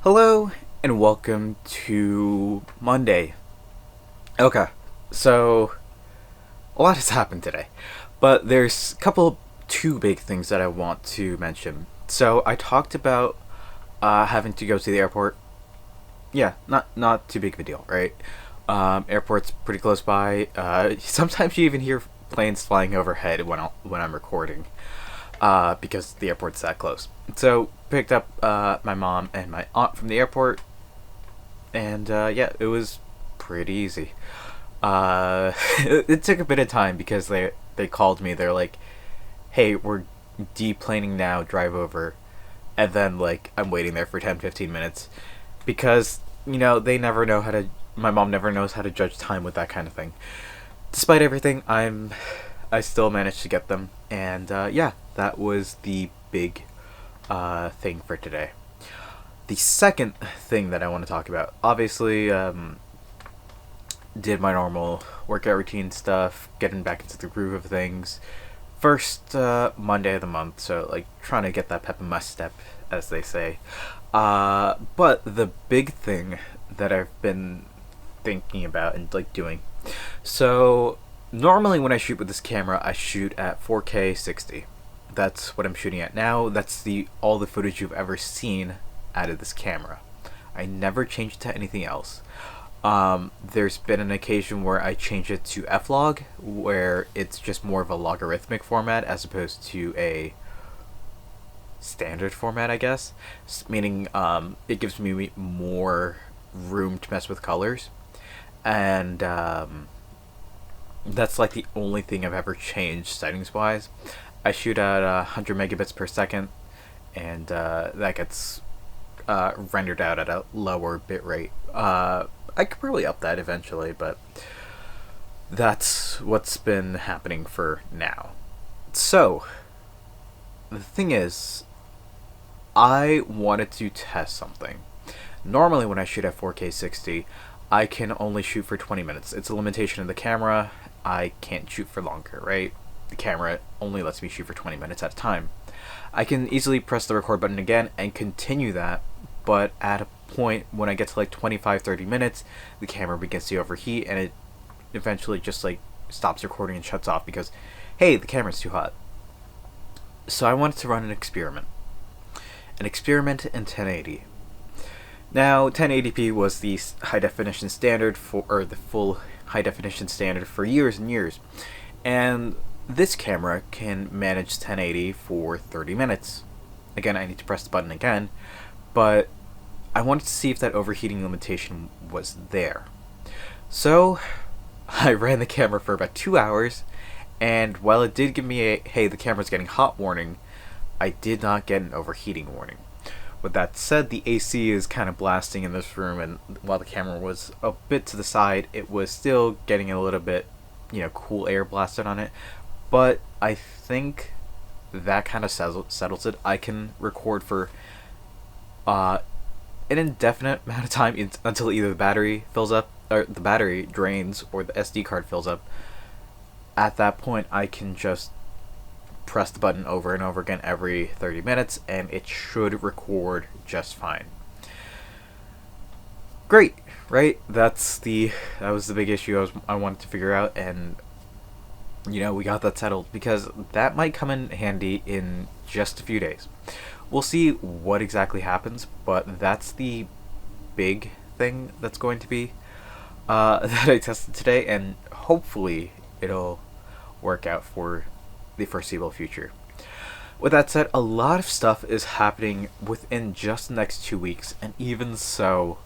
Hello and welcome to Monday. Okay, so a lot has happened today, but there's two big things that I want to mention. So I talked about having to go to the airport. Yeah, not too big of a deal, right? Airport's pretty close by. Sometimes you even hear planes flying overhead when I'm recording, because the airport's that close. So picked up my mom and my aunt from the airport, and yeah, it was pretty easy. It took a bit of time because they called me. They're like, "Hey, we're deplaning now. Drive over." And then like I'm waiting there for 10-15 minutes because they never know how to. My mom never knows how to judge time with that kind of thing. Despite everything, I still managed to get them, and yeah, that was the big thing for today. The second thing that I want to talk about, obviously, did my normal workout routine stuff, getting back into the groove of things. First Monday of the month, so like trying to get that pep in my step, as they say. But the big thing that I've been thinking about and like doing, so normally when I shoot with this camera, I shoot at 4K 60. That's what I'm shooting at now. That's the all the footage you've ever seen out of this camera. I never changed it to anything else. There's been an occasion where I changed it to F-Log, where it's just more of a logarithmic format as opposed to a standard format, I guess. Meaning, it gives me more room to mess with colors. And, that's like the only thing I've ever changed settings-wise. I shoot at 100 megabits per second, and that gets rendered out at a lower bitrate. I could probably up that eventually, but that's what's been happening for now. So, the thing is, I wanted to test something. Normally, when I shoot at 4K 60, I can only shoot for 20 minutes. It's a limitation of the camera. I can't shoot for longer, right? The camera only lets me shoot for 20 minutes at a time. I can easily press the record button again and continue that, but at a point when I get to like 25-30 minutes, the camera begins to overheat and it eventually just like stops recording and shuts off because, hey, the camera's too hot. So I wanted to run an experiment. An experiment in 1080. Now, 1080p was the high definition standard or the full high definition standard for years and years. And this camera can manage 1080 for 30 minutes. Again, I need to press the button again, but I wanted to see if that overheating limitation was there. So, I ran the camera for about 2 hours, and while it did give me a, hey, the camera's getting hot warning, I did not get an overheating warning. With that said, the AC is kind of blasting in this room, and while the camera was a bit to the side, it was still getting a little bit, cool air blasted on it. But I think that kind of settles it. I can record for an indefinite amount of time until either the battery fills up, or the battery drains, or the SD card fills up. At that point, I can just press the button over and over again every 30 minutes, and it should record just fine. Great, right? That was the big issue I wanted to figure out, and we got that settled because that might come in handy in just a few days. We'll see what exactly happens, but that's the big thing that's going to be that I tested today, and hopefully it'll work out for the foreseeable future. With that said, a lot of stuff is happening within just the next 2 weeks, and even so,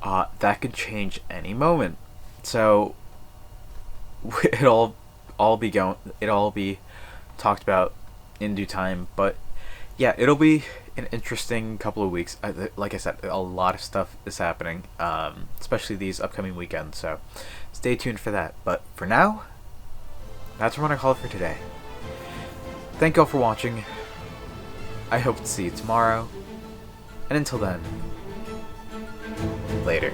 that could change any moment. So it'll all be talked about in due time, but yeah, it'll be an interesting couple of weeks. Like I said, a lot of stuff is happening, especially these upcoming weekends, so stay tuned for that. But for now, that's what I'm gonna call it for today. Thank you all for watching. I hope to see you tomorrow, and until then, later.